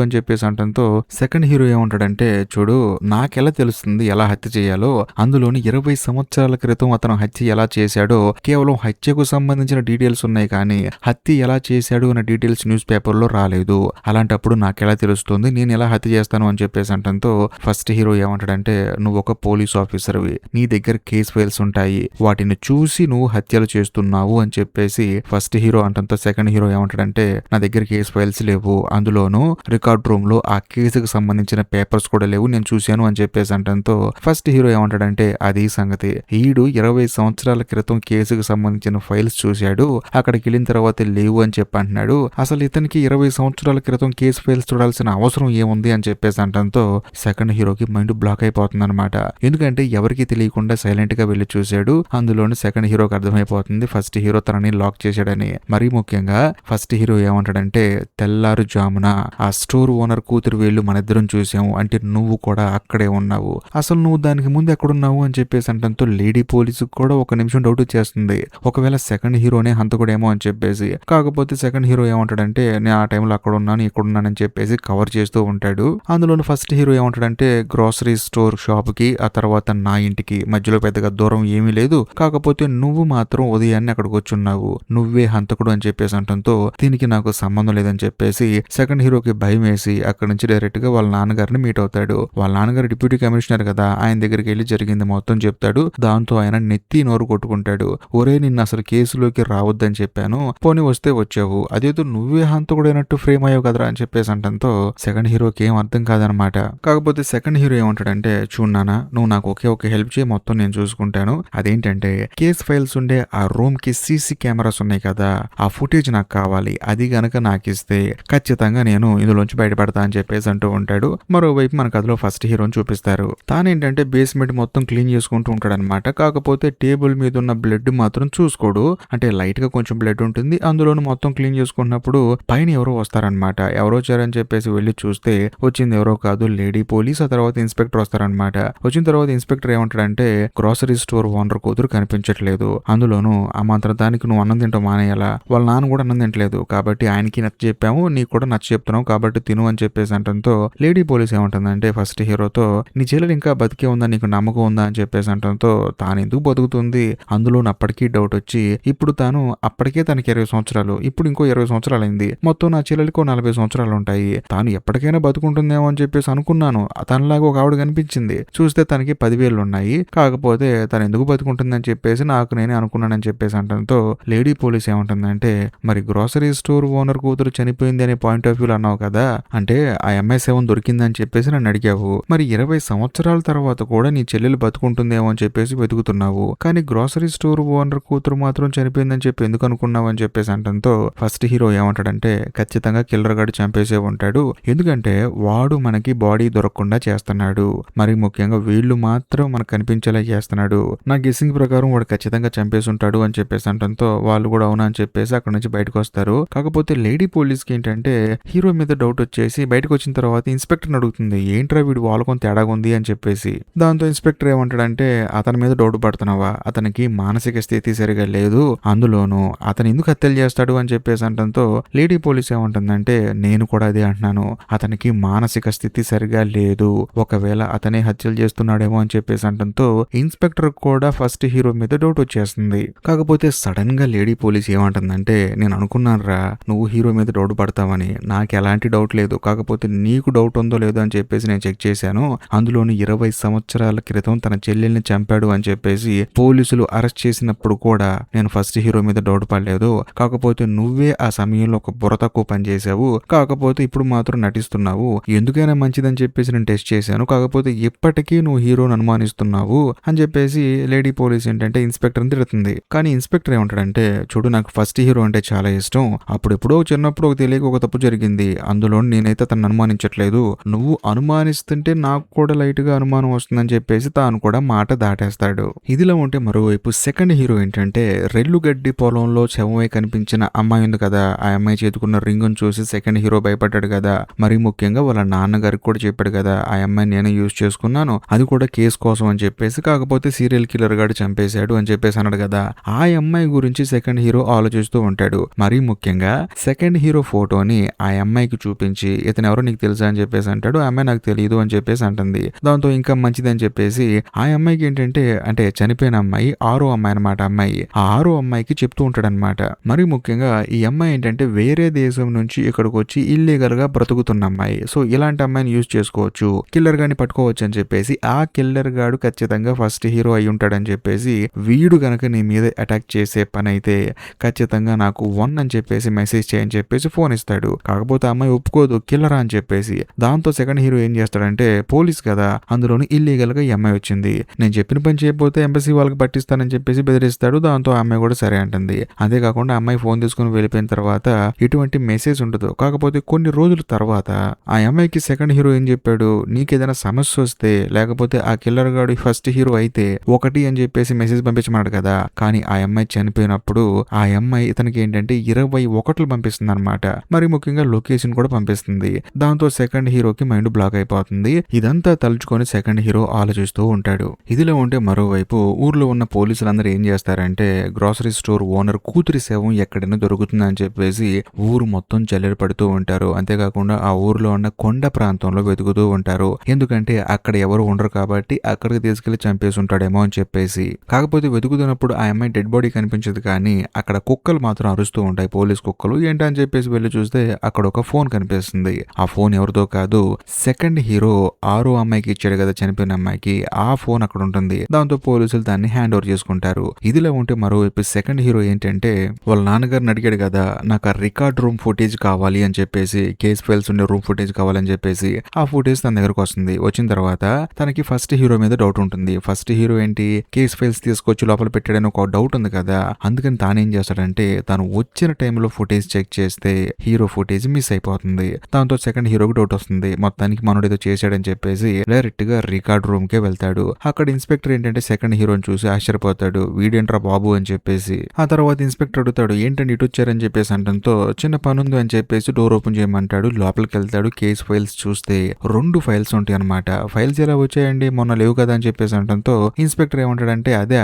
అని చెప్పేసి అంటంతో సెకండ్ హీరో ఏమంటాడంటే, చూడు నాకెలా తెలుస్తుంది ఎలా హత్య చేయాలో, అందులోని 20 సంవత్సరాల క్రితం అతను హత్య ఎలా చేశాడో కేవలం హత్యకు సంబంధించిన డీటెయిల్స్ ఉన్నాయి కానీ హత్య ఎలా చేశాడు అనే డీటెయిల్స్ న్యూస్ పేపర్లో రాలేదు. అలాంటప్పుడు నాకెలా తెలుస్తుంది, నేను ఎలా హత్య చేస్తాను అని చెప్పేసి అంటంతో ఫస్ట్ హీరో ఏమంటాడంటే, నువ్వు ఒక పోలీస్ ఆఫీసర్వి, నీ దగ్గర కేస్ ఫైల్స్ ఉంటాయి, వాటిని చూసి నువ్వు హత్యలు చేస్తున్నావు అని చెప్పేసి ఫస్ట్ హీరో అంటంతో సెకండ్ హీరో ఏమంటాడంటే, నా దగ్గర కేస్ ఫైల్స్ లేవు, అందులోనూ రికార్డ్ రూమ్ లో ఆ కేసుకు సంబంధించిన పేపర్స్ కూడా లేవు, నేను చూశాను అని చెప్పేసి అంటంతో ఫస్ట్ హీరో ఏమంటాడంటే, అది సంగతి, ఈడు 20 సంవత్సరాల క్రితం కేసుకు సంబంధించిన ఫైల్స్ చూశాడు, అక్కడికి వెళ్ళిన తర్వాత లేవు అని చెప్పి అంటున్నాడు. అసలు ఇతనికి 20 సంవత్సరాల క్రితం కేసు ఫైల్స్ చూడాల్సిన అవసరం ఏముంది అని చెప్పేసి అంటంతో సెకండ్ హీరోకి మైండ్ బ్లాక్ అయిపోతుంది అనమాట. ఎందుకంటే ఎవరికి తెలియకుండా సైలెంట్ గా వెళ్లి చూశాడు. అందులోని సెకండ్ హీరోకి అర్థమైపోతుంది ఫస్ట్ హీరో తనని లాక్ చేశాడని. మరీ ముఖ్యంగా ఫస్ట్ హీరో ఏమంటాడంటే, తెల్లారుజామున ఆ స్టోర్ ఓనర్ కూతురు వీళ్ళు మన ఇద్దరం చూసాము, అంటే నువ్వు కూడా అక్కడే ఉన్నావు, అసలు నువ్వు దానికి ముందు ఎక్కడున్నావు అని చెప్పేసి అంటంతో లేడీ పోలీసు కూడా ఒక నిమిషం డౌట్ వచ్చేస్తుంది, ఒకవేళ సెకండ్ హీరోనే హంతకుడేమో అని చెప్పేసి. కాకపోతే సెకండ్ హీరో ఏమంటాడంటే, నేను ఆ టైంలో అక్కడ ఉన్నాను ఇక్కడ ఉన్నానని చెప్పేసి కవర్ చేస్తూ ఉంటాడు. అందులో ఫస్ట్ హీరో ఏమంటాడంటే, గ్రోసరీ స్టోర్ షాప్ కి ఆ తర్వాత నా ఇంటికి మధ్యలో పెద్దగా దూరం ఏమీ లేదు, కాకపోతే నువ్వు మాత్రం ఉదయాన్నే అక్కడికి వచ్చున్నావు, నువ్వే హంతకుడు అని చెప్పేసి అంటంతో దీనికి నాకు సంబంధం లేదని చెప్పేసి సెకండ్ హీరోకి భయం వేసి అక్కడి నుంచి డైరెక్ట్ గా వాళ్ళ నాన్నగారిని మీట్ అవుతాడు. వాళ్ళ నాన్నగారు డిప్యూటీ కమిషనర్ కదా, ఆయన దగ్గరికి వెళ్ళి జరిగింది మొత్తం చెప్తాడు. దాంతో ఆయన నెత్తి నోరు కొట్టుకుంటాడు, ఒరే నిన్ను అసలు కేసులోకి రావద్దని చెప్పాను, పోనీ వస్తే వచ్చావు, అదేదో నువ్వే హంతకుడైనట్టు ఫ్రేమ్ అయ్యావు కదరా అని చెప్పేసి అంటంతో సెకండ్ హీరోకి ఏం అర్థం కాదనమాట. కాకపోతే సెకండ్ హీరో ఏమంటాడంటే, చూడనా నువ్వు నాకు ఒకే ఒక హెల్ప్ చేయి, మొత్తం నేను చూసుకుంటాను, అదేంటంటే కేస్ ఫైల్స్ ఉండే ఆ రూమ్ కి సీసీ కెమెరాస్ ఉన్నాయి కదా, ఆ ఫుటేజ్ నాకు కావాలి, అది గనక నాకు ఇస్తే ఖచ్చితంగా నేను ఇందులోంచి బయటపడతా అని చెప్పేసి అంటూ ఉంటాడు. మరోవైపు మన కథలో ఫస్ట్ హీరోని చూపిస్తారు. తానేంటంటే బేస్మెంట్ మొత్తం క్లీన్ చేసుకుంటూ ఉంటాడనమాట. కాకపోతే టేబుల్ మీద ఉన్న బ్లడ్ మాత్రం చూసుకోడు, అంటే లైట్ గా కొంచెం బ్లడ్ ఉంటుంది, అందులోను మొత్తం క్లీన్ చేసుకున్నప్పుడు పైన ఎవరో వస్తారనమాట. ఎవరో వచ్చారని చెప్పేసి వెళ్ళి చూస్తే వచ్చింది ఎవరో కాదు, లేడీ పోలీస్. ఆ తర్వాత ఇన్స్పెక్టర్ వస్తారనమాట. వచ్చిన తర్వాత ఇన్స్పెక్టర్ ఏమంటాడంటే, గ్రోసరీ స్టోర్ ఓనర్ కూతురు కనిపించట్లేదు, అందులోను ఆ మాత్రం దానికి నువ్వు అన్నం తింటావు మానేయాలా, వాళ్ళ నాన్న కూడా అన్నం తింటలేదు, కాబట్టి ఆయనకి నచ్చ చెప్పాము, నీకు కూడా నచ్చ చెప్తున్నావు కాబట్టి తిను అని చెప్పేసి అంటంతో లేడీ పోలీస్ ఏమంటుందంటే ఫస్ట్ హీరోతో, నీ చెల్లెలు ఇంకా బతికే ఉందా, నీకు నమ్మకం ఉందా అని చెప్పేసి అంటంతో తాను ఎందుకు బతుకుతుంది, అందులో అప్పటికీ డౌట్ వచ్చి ఇప్పుడు తాను అప్పటికే తనకి 20 సంవత్సరాలు, ఇప్పుడు ఇంకో 20 సంవత్సరాలు అయింది, మొత్తం నా చెల్లెలికో 40 సంవత్సరాలు ఉంటాయి, తాను ఎప్పటికైనా బతుకుంటుందేమో అని చెప్పేసి అనుకున్నాను, తనలాగా ఒక ఆవిడ కనిపించింది, చూస్తే తనకి 10,000 ఉన్నాయి, కాకపోతే తను ఎందుకు బతుకుంటుందని చెప్పేసి నాకు నేనే అనుకున్నానని చెప్పేసి అంటంతో లేడీ పోలీస్ ఏమంటుందంటే, మరి గ్రోసరీ స్టోర్ ఓనర్ కూతురు చనిపోయింది అనే పాయింట్ ఆఫ్ వ్యూ అన్నావు కదా, అంటే ఆ MI7 దొరికిందని చెప్పేసి నన్ను అడిగావు, మరి 20 సంవత్సరాల తర్వాత కూడా నీ చెల్లెలు బతుకుంటుందేమో అని చెప్పేసి వెతుకుతున్నావు, కానీ గ్రోసరీ స్టోర్ ఓనర్ కూతురు మాత్రం చనిపోయిందని చెప్పి ఎందుకు అనుకున్నావు అని చెప్పేసి అంటంతో ఫస్ట్ హీరో ఏమంటాడంటే, ఖచ్చితంగా కిల్లర్ గాడు చంపేసే ఉంటాడు, ఎందుకంటే వాడు మనకి బాడీ దొరకకుండా చేస్తున్నాడు, మరి ముఖ్యంగా వీళ్ళు మాత్రం మనకు కనిపించేలా చేస్తున్నాడు, నా గెస్సింగ్ ప్రకారం వాడు ఖచ్చితంగా చంపేసి ఉంటాడు అని చెప్పేసి అంటంతో వాళ్ళు కూడా అవునా అని చెప్పేసి అక్కడ నుంచి బయటకు వస్తారు. కాకపోతే లేడీ పోలీస్ కి ఏంటంటే హీరో మీద డౌట్ వచ్చేసి బయటకు వచ్చిన తర్వాత ఇన్స్పెక్టర్ అడుగుతుంది, ఏంట్రా వీడు వాళ్ళకొని తేడాగా ఉంది అని చెప్పేసి. దాంతో ఇన్స్పెక్టర్ ఏమంటాడంటే, అతని మీద డౌట్ పడుతున్నావా, అతనికి మానసిక స్థితి సరిగా లేదు, అందులోనూ అతను ఎందుకు హత్యలు చేస్తాడు అని చెప్పేసి అంటంతో లేడీ పోలీస్ ఏమంటుందంటే, నేను కూడా అదే అంటున్నాను, అతనికి మానసిక స్థితి సరిగా లేదు, ఒకవేళ అతనే హత్యలు చేస్తున్నాడేమో అని చెప్పేసి అంటంతో ఇన్స్పెక్టర్ కూడా ఫస్ట్ హీరో మీద డౌట్ వచ్చేస్తుంది. కాకపోతే సడన్ గా లేడీ పోలీస్ ఏమంటుందంటే, నేను అనుకున్నాను రా నువ్వు హీరో మీద డౌట్ పడతావని, నాకు ఎలాంటి డౌట్ లేదు, కాకపోతే నీకు డౌట్ ఉందో లేదో అని చెప్పేసి నేను చెక్ చేశాను, అందులోని 20 సంవత్సరాల క్రితం తన చెల్లెల్ని చంపాడు అని చెప్పేసి పోలీసులు అరెస్ట్ చేసినప్పుడు కూడా నేను ఫస్ట్ హీరో మీద డౌట్ పడలేదు, కాకపోతే నువ్వే ఆ సమయంలో ఒక బుర్ర తక్కువ పని చేశావు, కాకపోతే ఇప్పుడు మాత్రం నటిస్తున్నావు, ఎందుకైనా మంచిదని చెప్పేసి నేను టెస్ట్ చేశాను, కాకపోతే ఇప్పటికీ నువ్వు హీరోని అనుమానిస్తున్నావు అని చెప్పేసి లేడీ పోలీస్ ఏంటంటే ఇన్స్పెక్టర్ని తిడుతుంది. కానీ ఇన్స్పెక్టర్ ఏమంటాడంటే, చూడు నాకు ఫస్ట్ హీరో అంటే చాలా ఇష్టం, అప్పుడెప్పుడో చిన్నప్పుడు ఒక తెలియక ఒక తప్పు జరిగింది, అందులో నేనైతే తను అనుమానించట్లేదు, నువ్వు అనుమానిస్తుంటే నాకు కూడా లైట్ గా అనుమానం వస్తుందని చెప్పేసి తాను కూడా మాట దాటేస్తాడు. ఇదిలా ఉంటే మరోవైపు సెకండ్ హీరో ఏంటంటే, రెల్లుగడ్డి పొలంలో శవమై కనిపించిన అమ్మాయి ఉంది కదా, ఆ అమ్మాయి చేతుకున్న రింగును చూసి సెకండ్ హీరో భయపడ్డాడు కదా, మరీ ముఖ్యంగా వాళ్ళ నాన్నగారికి కూడా చెప్పాడు కదా, ఆ అమ్మాయి నేనే యూజ్ చేసుకున్నాను, అది కూడా కేసు కోసం అని చెప్పేసి, కాకపోతే సీరియల్ కిల్లర్ గాడు చంపేశాడు అని చెప్పేసి అన్నాడు కదా, ఆ అమ్మాయి గురించి సెకండ్ హీరో ఆలోచిస్తూ ఉంటాడు. మరీ ముఖ్యంగా సెకండ్ హీరో ఫోటోని ఆ అమ్మాయికి చూపించి ఇతను ఎవరో నీకు తెలుసా అని చెప్పేసి అంటాడు. ఆ అమ్మాయి నాకు తెలియదు అని చెప్పేసి అంటుంది. దాంతో ఇంకా మంచిదని చెప్పేసి ఆ అమ్మాయికి ఏంటంటే అంటే చనిపోయిన అమ్మాయి ఆరో అమ్మాయి అనమాట. అమ్మాయి ఆ ఆరో అమ్మాయికి చెప్తూ ఉంటాడనమాట. మరి ముఖ్యంగా ఈ అమ్మాయి ఏంటంటే వేరే దేశం నుంచి ఇక్కడికి వచ్చి ఇల్లీగల్ గా బ్రతుకుతున్న అమ్మాయి. సో ఇలాంటి అమ్మాయిని యూజ్ చేసుకోవచ్చు, కిల్లర్ గాని పట్టుకోవచ్చు అని చెప్పేసి ఆ కిల్లర్ గాడు ఖచ్చితంగా ఫస్ట్ హీరో అయి ఉంటాడని చెప్పేసి వీడు గనక నీ మీద అటాక్ చేసే పని అయితే ఖచ్చితంగా నాకు 1 అని చెప్పేసి మెసేజ్ చేయని చెప్పేసి ఫోన్ ఇస్తాడు. కాకపోతే అమ్మాయి ఒప్పుకోదు కిల్లరా అని చెప్పేసి. దాంతో సెకండ్ హీరో ఏం చేస్తాడంటే పోలీస్ కదా, అందులోని ఇల్లీగల్ గా ఈ అమ్మాయి వచ్చింది, నేను చెప్పిన పని చేయకపోతే ఎంబసీ వాళ్ళకి పట్టిస్తానని చెప్పేసి బెదిరిస్తాడు. దాంతో ఆ అమ్మాయి కూడా సరే అంటుంది. అంతేకాకుండా అమ్మాయి ఫోన్ తీసుకుని వెళ్ళిపోయిన తర్వాత ఎటువంటి మెసేజ్ ఉండదు. కాకపోతే కొన్ని రోజుల తర్వాత ఆ అమ్మాయికి సెకండ్ హీరో ఏం చెప్పాడు, నీకేదైనా సమస్య వస్తే లేకపోతే ఆ కిల్లర్ గాడు ఫస్ట్ హీరో అయితే 1 అని చెప్పేసి మెసేజ్ పంపించమన్నాడు కదా. కానీ ఆ అమ్మాయి చనిపోయినప్పుడు ఆ అమ్మాయి ఇతనికి ఏంటంటే 21 పంపిస్తుంది అనమాట. మరి ముఖ్యంగా లొకేషన్ కూడా పంపిస్తుంది. దాంతో సెకండ్ హీరోకి మైండ్ బ్లాక్ అయిపోతుంది. ఇదంతా తలుచుకొని సెకండ్ హీరో ఆలోచిస్తూ ఉంటాడు. ఇదిలో ఉంటే మరోవైపు ఊర్లో ఉన్న పోలీసులందరూ ఏం చేస్తారంటే గ్రోసరీ స్టోర్ ఓనర్ కూతురి శవం ఎక్కడైనా దొరుకుతుందని చెప్పేసి ఊరు మొత్తం జల్లెడ పడుతూ ఉంటారు. అంతేకాకుండా ఆ ఊర్లో ఉన్న కొండ ప్రాంతంలో వెతుకుతూ ఉంటారు. ఎందుకంటే అక్కడ ఎవరు ఉండరు కాబట్టి అక్కడికి తీసుకెళ్లి చంపేసి ఉంటాడేమో అని చెప్పేసి. కాకపోతే వెతుకుతున్నప్పుడు ఆ అమ్మాయి డెడ్ బాడీ కనిపించదు, కానీ అక్కడ కుక్కలు మాత్రం అరుస్తూ ఉంటాయి, పోలీస్ కుక్కలు. ఏంటని చెప్పేసి వెళ్ళి చూస్తే అక్కడ ఒక ఫోన్ కనిపిస్తుంది. ఆ ఫోన్ ఎవరిదో కాదు, సెకండ్ హీరో ఆరో అమ్మాయికి ఇచ్చాడు కదా చనిపోయిన అమ్మాయికి, ఆ ఫోన్ అక్కడ ఉంటుంది. దాంతో పోలీసులు దాన్ని హ్యాండ్ ఓవర్ చేసుకుంటారు. ఇదిలా ఉంటే మరోవైపు సెకండ్ హీరో ఏంటంటే వాళ్ళ నాన్నగారిని అడిగాడు కదా, నాకు ఆ రికార్డ్ రూమ్ ఫుటేజ్ కావాలి అని చెప్పేసి, కేస్ ఫైల్స్ ఉండే రూమ్ ఫుటేజ్ కావాలని చెప్పేసి ఆ ఫుటేజ్ తన దగ్గరకు వస్తుంది. వచ్చిన తర్వాత తనకి ఫస్ట్ హీరో మీద డౌట్ ఉంటుంది. ఫస్ట్ హీరో ఏంటి కేస్ ఫైల్స్ తీసుకొచ్చి లోపల పెట్టాడని ఒక డౌట్ ఉంది కదా. అందుకని తానేం చేస్తాడంటే తను వచ్చిన టైంలో ఫుటేజ్ చెక్ చేస్తే హీరో ఫుటేజ్ మిస్ అయిపోతుంది. దాంతో సెకండ్ హీరోకి డౌట్ వస్తుంది, మొత్తానికి మనోడు ఏదో చేశాడని చెప్పేసి డైరెక్ట్ గా రికార్డ్ రూమ్ కే వెళ్తాడు. అక్కడ ఇన్స్పెక్టర్ ఏంటంటే సెకండ్ హీరోని చూసి ఆశ్చర్యపోతాడు, వీడేంట్రా బాబు అని చెప్పేసి. ఆ తర్వాత ఇన్స్పెక్టర్ అడుగుతాడు, ఏంటంటే ఇటు వచ్చారని చెప్పేసి అంటంతో చిన్న పని ఉంది అని చెప్పేసి డోర్ ఓపెన్ చేయమంటాడు. లోపలికి వెళ్తాడు. కేస్ ఫైల్స్ చూస్తే 2 ఫైల్స్ ఉంటాయి అనమాట. ఫైల్స్ ఎలా వచ్చాయండి, మొన్న లేవు కదా అని చెప్పేసి అంటంతో ఇన్స్పెక్టర్ ఏమంటాడంటే అదే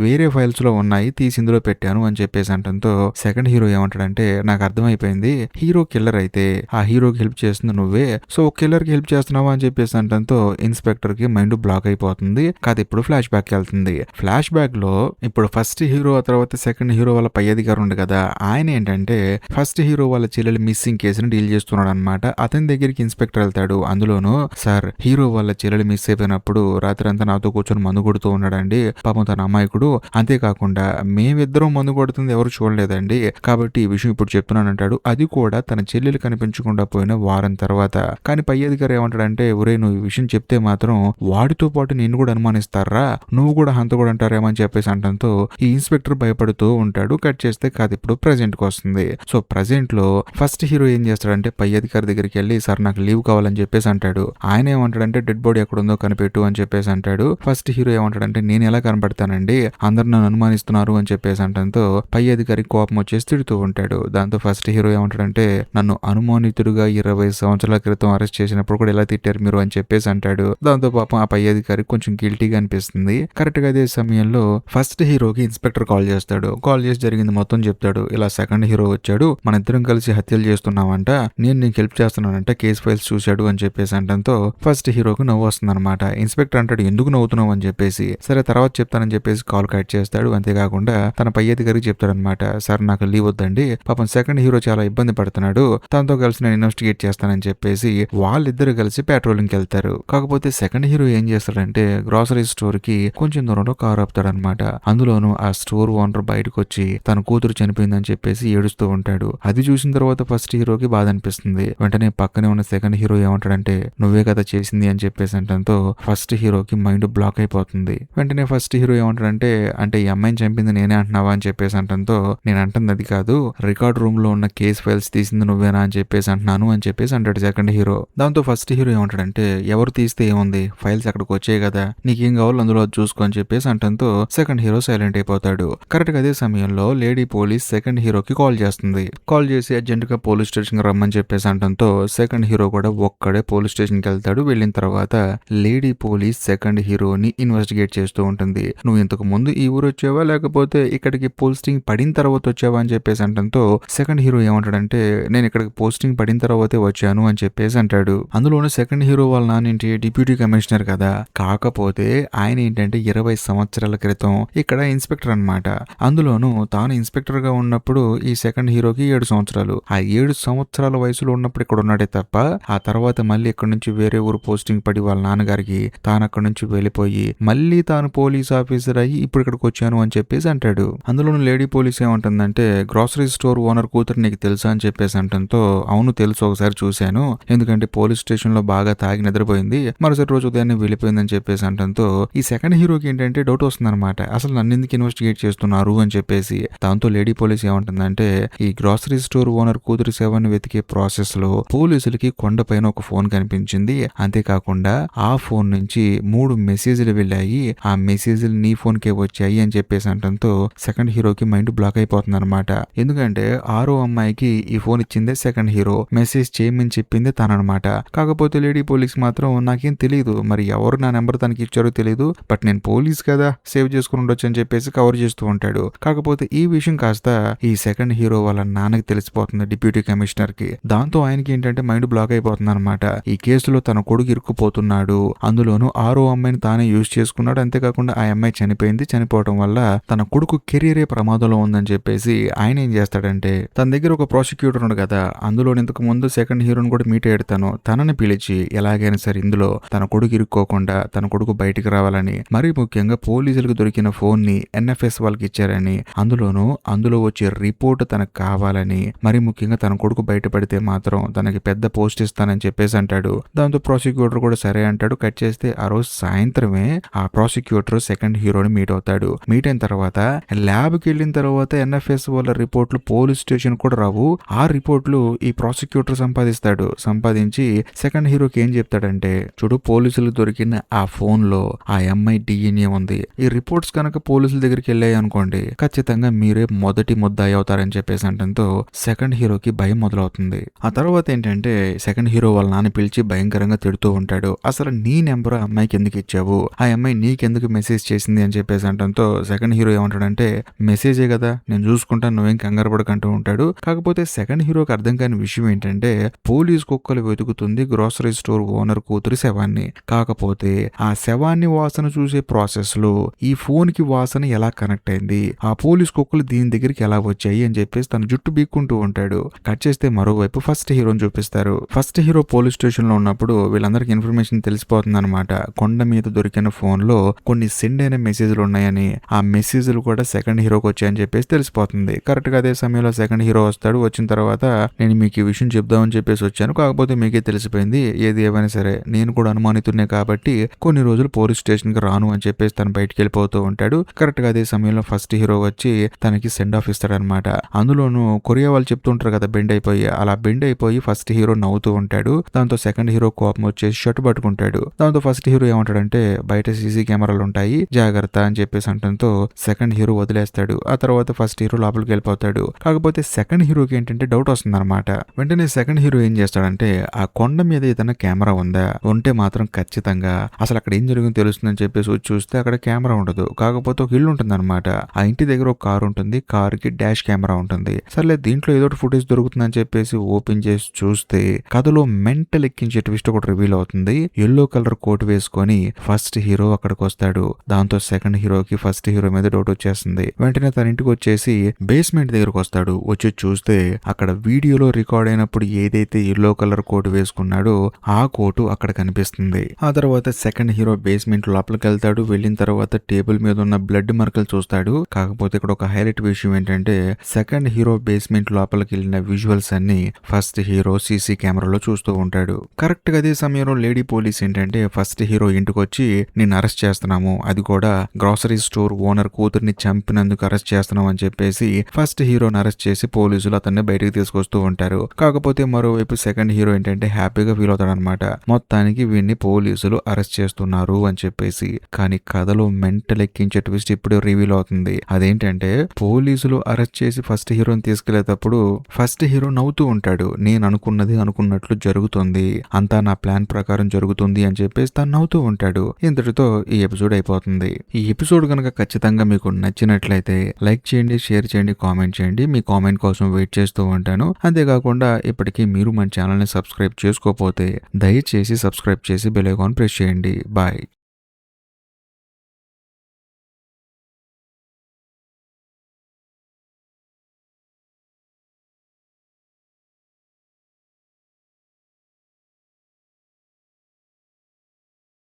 వేరే ఫైల్స్ లో ఉన్నాయి, తీసి ఇందులో పెట్టాను అని చెప్పేసి అంటంతో సెకండ్ హీరో ఏమంటాడంటే నాకు అర్థమైపోయింది, హీరో కిల్లర్ అయితే ఆ హీరోకి హెల్ప్ చేస్తుంది నువ్వే, సో కిల్లర్ కి హెల్ప్ చేస్తున్నావా అని చెప్పేసి అంటంతో ఇన్స్పెక్టర్ కి మైండ్ బ్లాక్ అయిపోతుంది. కాదు ఇప్పుడు ఫ్లాష్ బ్యాక్ వెళ్తుంది. ఫ్లాష్ బ్యాక్ లో ఇప్పుడు ఫస్ట్ హీరో ఆ తర్వాత సెకండ్ హీరో వాళ్ళ పై అధికారి ఉంది కదా, ఆయన ఏంటంటే ఫస్ట్ హీరో వాళ్ళ చెల్లెలు మిస్సింగ్ కేసుని డీల్ చేస్తున్నాడు అనమాట. అతని దగ్గరికి ఇన్స్పెక్టర్ వెళ్తాడు. అందులోను సార్ హీరో వాళ్ళ చెల్లెలు మిస్ అయిపోయినప్పుడు రాత్రి అంతా నాతో కూర్చొని మందు కొడుతూ ఉన్నాడండి, పాపం తన అమాయకుడు, అంతేకాకుండా మేమిద్దరం మందు కొడుతుంది ఎవరు చూడలేదండి, కాబట్టి ఈ విషయం ఇప్పుడు చెప్తున్నాను అంటాడు. అది కూడా తన చెల్లెలు కనిపించకుండా పోయిన వారం తర్వాత. కానీ పై అధికారి ఏమంటాడంటే ఒరే నువ్వు ఈ విషయం చెప్తే మాత్రం వాడితో పాటు నిన్ను కూడా అనుమానిస్తారా, నువ్వు కూడా హంతకుడు అంటారేమో అని చెప్పేసి అంటంతో ఈ ఇన్స్పెక్టర్ భయపడుతూ ఉంటాడు. కట్ చేస్తే కాదు ఇప్పుడు ప్రెజెంట్ కి వస్తుంది. సో ప్రెజెంట్ లో ఫస్ట్ హీరో ఏం చేస్తాడంటే పై అధికారి దగ్గరికి వెళ్ళి సార్ నాకు లీవ్ కావాలని చెప్పేసి అంటాడు. ఆయన ఏమంటాడంటే డెడ్ బాడీ ఎక్కడ ఉందో కనిపెట్టు అని చెప్పేసి అంటాడు. ఫస్ట్ హీరో ఏమంటాడంటే నేను ఎలా కనపడతానండి, అందరు నన్ను అనుమానిస్తున్నారు అని చెప్పేసి అంటంతో పై అధికారి కోపం వచ్చేసి తిడుతూ ఉంటాడు. దాంతో ఫస్ట్ హీరో ఏమంటాడంటే నన్ను అనుమానితుడుగా 20 సంవత్సరాల క్రితం అరెస్ట్ చేసినప్పుడు కూడా ఎలా తిట్టారు మీరు అని చెప్పేసి అంటాడు. దాంతో పాపం ఆ పై అధికారి కొంచెం గిల్టీగా అనిపిస్తుంది. కరెక్ట్ గా అదే సమయంలో ఫస్ట్ హీరోకి ఇన్స్పెక్టర్ కాల్ చేస్తాడు. కాల్ చేసి జరిగింది మొత్తం చెప్తాడు. ఇలా సెకండ్ హీరో వచ్చాడు, మన ఇద్దరం కలిసి హత్యలు చేస్తున్నామంట, నేను నీకు హెల్ప్ చేస్తున్నానంట, కేస్ ఫైల్స్ చూశాడు అని చెప్పేసి అంటంతో ఫస్ట్ హీరోకి నవ్వు వస్తుంది అనమాట. ఇన్స్పెక్టర్ అంటాడు ఎందుకు నవ్వుతున్నావు అని చెప్పేసి. సరే తర్వాత చెప్తానని చెప్పేసి కాల్ కట్ చేస్తాడు. అంతేకాకుండా తన పై అధికారికి చెప్తాడనమాట, సార్ నాకు లీవ్ వద్దండి, పాపం సెకండ్ హీరో చాలా ఇబ్బంది పడుతున్నాడు, తనతో కలిసి నేను ఇన్వెస్టిగేట్ చేస్తానని చెప్పేసి వాళ్ళిద్దరు కలిసి పెట్రోలింగ్ కి వెళ్తారు. కాకపోతే సెకండ్ హీరో ఏం చేస్తాడంటే గ్రోసరీ స్టోర్ కి కొంచెం దూరంలో కారు ఆపుతాడనమాట. అందులోనూ ఆ స్టోర్ ఓనర్ బయటకు వచ్చి తన కూతురు చనిపోయిందని చెప్పేసి ఏడుస్తూ ఉంటాడు. అది చూసిన తర్వాత ఫస్ట్ హీరోకి బాధ అనిపిస్తుంది. వెంటనే పక్కనే ఉన్న సెకండ్ హీరో ఏమంటాడంటే నువ్వే కదా చేసింది అని చెప్పేసి అంటంతో ఫస్ట్ హీరోకి మైండ్ బ్లాక్ అయిపోతుంది. వెంటనే ఫస్ట్ హీరో ఏమంటాడంటే అంటే ఈ అమ్మాయిని చంపింది నేనే అంటున్నావా అని చెప్పేసి అంటంతో నేను అంటుంది అది కాదు, రికార్డ్ రూమ్ లో ఉన్న కేస్ ఫైల్స్ తీసింది నువ్వేనా అని చెప్పేసి అంటున్నాను అని చెప్పేసి అంటాడు సెకండ్ హీరో. దాంతో ఫస్ట్ హీరో ఏమంటాడంటే ఎవరు తీస్తే ఏముంది, ఫైల్స్ అక్కడికి వచ్చాయి కదా, నీకేం కావాలో అందులో చూసుకో అని చెప్పేసి అంటంతో సెకండ్ హీరో సైలెంట్ అయిపోతాడు. కరెక్ట్ గా అదే సమయంలో లేడీ పోలీస్ సెకండ్ హీరోకి కాల్ చేస్తుంది. కాల్ చేసి అర్జెంట్ గా పోలీస్ స్టేషన్ రమ్మని చెప్పేసి అంటంతో సెకండ్ హీరో కూడా ఒక్కడే పోలీస్ స్టేషన్ కి వెళ్తాడు. వెళ్ళిన తర్వాత లేడీ పోలీస్ సెకండ్ హీరోని ఇన్వెస్టిగేట్ చేస్తూ ఉంటుంది. నువ్వు ఇంతకు ముందు ఈ ఊరు వచ్చావా లేకపోతే ఇక్కడికి పోస్టింగ్ పడిన తర్వాత వచ్చావా అని చెప్పేసి అంటంతో సెకండ్ హీరో ఏమంటాడంటే నేను ఇక్కడికి పోస్టింగ్ పడిన తర్వాతే వచ్చాను అని చెప్పేసి అంటాడు. అందులోనే సెకండ్ హీరో వాళ్ళ నాన్నేంటి డిప్యూటీ కమిషనర్ కదా, కాకపోతే ఆయన ఏంటంటే 20 సంవత్సరాల క్రితం ఇక్కడ ఇన్స్పెక్టర్ అన్నమాట. అందులోనూ తాను ఇన్స్పెక్టర్ గా ఉన్నప్పుడు ఈ సెకండ్ హీరోకి 7 సంవత్సరాలు. ఆ 7 సంవత్సరాల వయసులో ఉన్నప్పుడు ఇక్కడ ఉన్నాడే తప్ప ఆ తర్వాత మళ్ళీ ఇక్కడ నుంచి వేరే ఊరు పోస్టింగ్ పడి వాళ్ళ నాన్నగారికి తాను అక్కడ నుంచి వెళ్ళిపోయి మళ్ళీ తాను పోలీస్ ఆఫీసర్ అయ్యి ఇప్పుడు ఇక్కడికి వచ్చాను అని చెప్పేసి అంటాడు. అందులోనూ లేడీ పోలీస్ ఏమంటుందంటే గ్రాసరీ స్టోర్ ఓనర్ కూతురు నీకు తెలుసా అని చెప్పేసి అంటంతో అవును తెలుసు, ఒకసారి చూశాను, ఎందుకంటే పోలీస్ స్టేషన్ లో బాగా తాగి నిద్రపోయింది, మరుసటి రోజు ఉదయాన్నే వెళ్ళిపోయిందని చెప్పేసి అంటంతో ఈ సెకండ్ హీరోకి ఏంటంటే డౌట్ వస్తుంది అనమాట, అసలు నన్ను ఎందుకు ఇన్వెస్టిగేట్ చేస్తున్నారు అని చెప్పేసి. దాంతో లేడీ పోలీస్ ఏమంటుందంటే ఈ గ్రాసరీ స్టోర్ ఓనర్ కూతురు శవాన్ని వెతికే ప్రాసెస్ లో పోలీసులకి కొండపైన ఒక ఫోన్ కనిపించింది, అంతేకాకుండా ఆ ఫోన్ నుంచి 3 మెసేజ్లు వెళ్ళాయి, ఆ మెసేజ్లు నీ ఫోన్ కే వచ్చాయి అని చెప్పేసి అంటంతో సెకండ్ హీరోకి మైండ్ బ్లాక్ అయిపోతుంది అనమాట. ఎందుకంటే 6వ అమ్మాయికి ఈ ఫోన్ ఇచ్చిందే సెకండ్ హీరో, మెసేజ్ చేయమని చెప్పింది తననమాట. కాకపోతే లేడీ పోలీస్ మాత్రం నాకేం తెలియదు, మరి ఎవరు నా నెంబర్ తనకి ఇచ్చారో తెలియదు, బట్ నేను పోలీస్ కదా సేవ్ చేసుకుని ఉండొచ్చు అని చెప్పేసి కవర్ చేస్తూ ఉంటాడు. కాకపోతే ఈ విషయం కాస్త ఈ సెకండ్ హీరో వాళ్ళ నాన్నకి తెలిసిపోతుంది, డిప్యూటీ కమిషనర్ కి. దాంతో ఆయనకి ఏంటంటే మైండ్ బ్లాక్ అయిపోతుంది అనమాట. ఈ కేసులో తన కొడుకు ఇరుక్కుపోతున్నాడు, అందులోనూ 6వ అమ్మాయిని తానే యూజ్ చేసుకున్నాడు, అంతేకాకుండా ఆ అమ్మాయి చనిపోయింది, చనిపోవడం వల్ల తన కొడుకు కెరీరే ప్రమాదంలో ఉందని చెప్పేసి ఆయన ఏం చేస్తాడంటే తన దగ్గర ఒక ప్రాసిక్యూటర్ ఉన్నాడు కదా, అందులో ఇంతకు ముందు సెకండ్ హీరోని కూడా మీట్ అయ్యాడు, తనని పిలిచి ఎలాగైనా సరే ఇందులో తన కొడుకు ఇరుక్కోకుండా తన కొడుకు బయటికి రావాలని, మరీ ముఖ్యంగా పోలీసులకు దొరికిన ఫోన్ ని ఎన్ఎఫ్ఎస్ వాళ్ళకి ఇచ్చారని, అందులో వచ్చే రిపోర్ట్ తనకు కావాలని, మరీ ముఖ్యంగా తన కొడుకు బయటపడితే మాత్రం తనకి పెద్ద పోస్ట్ ఇస్తానని చెప్పేసి అంటాడు. దాంతో ప్రాసిక్యూటర్ కూడా సరే అంటాడు. కట్ చేస్తే ఆ రోజు సాయంత్రమే ఆ ప్రాసిక్యూటర్ సెకండ్ హీరోని మీట్ అవుతాడు. మీట్ అయిన తర్వాత ల్యాబ్కి వెళ్ళిన తర్వాత ఎన్ఎఫ్ఎస్ వాళ్ళ రిపోర్ట్లు పోలీస్ స్టేషన్ కూడా రావు, ఆ రిపోర్ట్లు ఈ ప్రాసిక్యూటర్ సంపాదించి సెకండ్ హీరోకి ఏం చెప్తాడంటే చూడు, పోలీసులు దొరికిన ఆ ఫోన్ లో ఆ అమ్మాయి డిఎన్ఏ ఉంది, ఈ రిపోర్ట్స్ కనుక పోలీసుల దగ్గరికి వెళ్ళాయి అనుకోండి ఖచ్చితంగా మీరే మొదటి ముద్దాయి అవుతారని చెప్పేసి అంటంతో సెకండ్ హీరోకి భయం మొదలవుతుంది. ఆ తర్వాత ఏంటంటే సెకండ్ హీరో వాళ్ళ నాన్న పిలిచి భయంకరంగా తిడుతూ ఉంటాడు, అసలు నీ నెంబర్ ఆ అమ్మాయికి ఎందుకు ఇచ్చావు, ఆ అమ్మాయి నీకెందుకు మెసేజ్ చేసింది అని చెప్పేసి అంటంతో సెకండ్ హీరో ఏమంటాడంటే మెసేజే కదా నేను చూసుకుంటాను, నువ్వేం కంగారు పడకంటూ ఉంటాడు. కాకపోతే సెకండ్ హీరోకి అర్థం కాని విషయం ఏంటంటే పోలీస్ కుక్కలు వెతుకుతుంది గ్రోసరీ స్టోర్ ఓనర్ కూతురి శవాన్ని, కాకపోతే ఆ శవాన్ని వాసన చూసే ప్రాసెస్ లో ఈ ఫోన్ కి వాసన ఎలా కనెక్ట్ అయింది, ఆ పోలీస్ కుక్కలు దీని దగ్గరికి ఎలా వచ్చాయి అని చెప్పేసి తన జుట్టు బీక్కుంటూ ఉంటాడు. కట్ చేస్తే మరోవైపు ఫస్ట్ హీరోని చూపిస్తారు. ఫస్ట్ హీరో పోలీస్ స్టేషన్ లో ఉన్నప్పుడు వీళ్ళందరికీ ఇన్ఫర్మేషన్ తెలిసిపోతుంది అనమాట, కొండ మీద దొరికిన ఫోన్ లో కొన్ని సెండ్ అయిన మెసేజ్లు ఉన్నాయని, ఆ మెసేజ్లు కూడా సెకండ్ హీరోకి వచ్చాయని చెప్పేసి తెలిసిపోతుంది. కరెక్ట్ గా అదే సమయంలో సెకండ్ హీరో వస్తాడు. వచ్చిన తర్వాత నేను మీకు ఈ విషయం చెప్దామని చెప్పేసి వచ్చాను, కాకపోతే మీకే తెలిసిపోయింది, ఏది ఏమైనా సరే నేను కూడా అనుమానితున్నే కాబట్టి కొన్ని రోజులు పోలీస్ స్టేషన్ కి రాను అని చెప్పేసి తను బయటికి వెళ్ళిపోతూ ఉంటాడు. కరెక్ట్ గా అదే సమయంలో ఫస్ట్ హీరో వచ్చి తనకి సెండ్ ఆఫ్ ఇస్తాడనమాట. అందులోనూ కొరియా వాళ్ళు చెప్తుంటారు కదా బెండ్ అయిపోయి, అలా బెండ్ అయిపోయి ఫస్ట్ హీరో నవ్వుతూ ఉంటాడు. దాంతో సెకండ్ హీరో కోపం వచ్చేసి షర్ట్ పట్టుకుంటాడు. దాంతో ఫస్ట్ హీరో ఏమంటాడంటే బయట సీసీ కెమెరాలు ఉంటాయి జాగ్రత్త అని చెప్పేసి అంటంతో సెకండ్ హీరో వదిలేస్తాడు. ఆ తర్వాత ఫస్ట్ హీరో లోపలికి వెళ్ళిపోతాడు. కాకపోతే సెకండ్ హీరోకి ఏంటంటే డౌట్ వస్తుంది అనమాట. వెంటనే సెకండ్ హీరో ఏం చేస్తాడంటే ఆ కొండ మీద ఏదైనా కెమెరా ఉందా, ఉంటే మాత్రం ఖచ్చితంగా అసలు అక్కడ ఏం జరిగిందో తెలుస్తుందని చెప్పేసి వచ్చి చూస్తే అక్కడ కెమెరా ఉండదు, కాకపోతే ఒక ఇల్లు ఉంటుంది అనమాట. ఆ ఇంటి దగ్గర ఒక కారు ఉంటుంది, కారుకి డాష్ కెమెరా ఉంటుంది. సర్లే దీంట్లో ఏదో ఫుటేజ్ దొరుకుతుందని చెప్పేసి ఓపెన్ చేసి చూస్తే కథలో మెంటల్ ఎక్కించే ట్విస్ట్ ఒకటి రివీల్ అవుతుంది. ఎల్లో కలర్ కోట్ వేసుకొని ఫస్ట్ హీరో అక్కడికి వస్తాడు. దాంతో సెకండ్ హీరోకి ఫస్ట్ హీరో మీద డౌట్ వచ్చేస్తుంది. వెంటనే తన ఇంటికి వచ్చేసి బేస్మెంట్ దగ్గరకు వస్తాడు. వచ్చి చూస్తే అక్కడ వీడియోలో రికార్డ్ అయినప్పుడు ఏదైతే ఎల్లో కలర్ కోట్ వేసుకున్నాడో ఆ కోటు అక్కడ కనిపిస్తుంది. ఆ తర్వాత సెకండ్ హీరో బేస్మెంట్ లోపలికి వెళ్తాడు. వెళ్ళిన తర్వాత టేబుల్ మీద ఉన్న బ్లడ్ మార్కలు చూస్తాడు. కాకపోతే ఇక్కడ ఒక హైలైట్ విషయం ఏంటంటే సెకండ్ హీరో బేస్మెంట్ లోపలికి వెళ్ళిన విజువల్స్ అన్ని ఫస్ట్ హీరో సీసీ కెమెరాలో చూస్తూ ఉంటాడు. కరెక్ట్ గా అదే సమయంలో లేడీ పోలీస్ ఏంటంటే ఫస్ట్ హీరో ఇంటికి వచ్చి నిన్ను అరెస్ట్ చేస్తున్నాము, అది కూడా గ్రాసరీ స్టోర్ ఓనర్ కూతుర్ని చంపినందుకు అరెస్ట్ చేస్తున్నాం అని చెప్పేసి ఫస్ట్ హీరోని అరెస్ట్ చేసి పోలీసులు అతన్ని బయటకు తీసుకొస్తూ ఉంటారు. కాకపోతే మరోవైపు సెకండ్ హీరో ఏంటంటే హ్యాపీగా ఫీల్ అవుతాడు అనమాట, మొత్తానికి వీడిని పోలీసులు అరెస్ట్ చేస్తున్నారు అని చెప్పేసి. కానీ కథలో మెంటల్ ఎక్కించే ట్విస్ట్ ఇప్పుడు రివీల్ అవుతుంది. అదేంటంటే పోలీసులు అరెస్ట్ చేసి ఫస్ట్ హీరోని తీసుకెళ్లేటప్పుడు ఫస్ట్ హీరో నవ్వుతూ ఉంటాడు, నేను అనుకున్నది అనుకున్నట్లు జరుగుతుంది, అంతా నా ప్లాన్ ప్రకారం జరుగుతుంది అని చెప్పేసి తను నవ్వుతూ ఉంటాడు. ఇంతటితో ఈ ఎపిసోడ్ అయిపోతుంది. ఈ ఎపిసోడ్ కనుక ఖచ్చితంగా మీకు నచ్చినట్లయితే లైక్ చేయండి, షేర్ చేయండి, కామెంట్ చేయండి. మీ కామెంట్ కంటెంట్ కోసం వెయిట్ చేస్తూ ఉంటాను. అంతేకాకుండా ఇప్పటికీ మీరు మన ఛానల్ని సబ్స్క్రైబ్ చేసుకోకపోతే దయచేసి సబ్స్క్రైబ్ చేసి బెల్ ఐకాన్ ప్రెస్ చేయండి. బాయ్.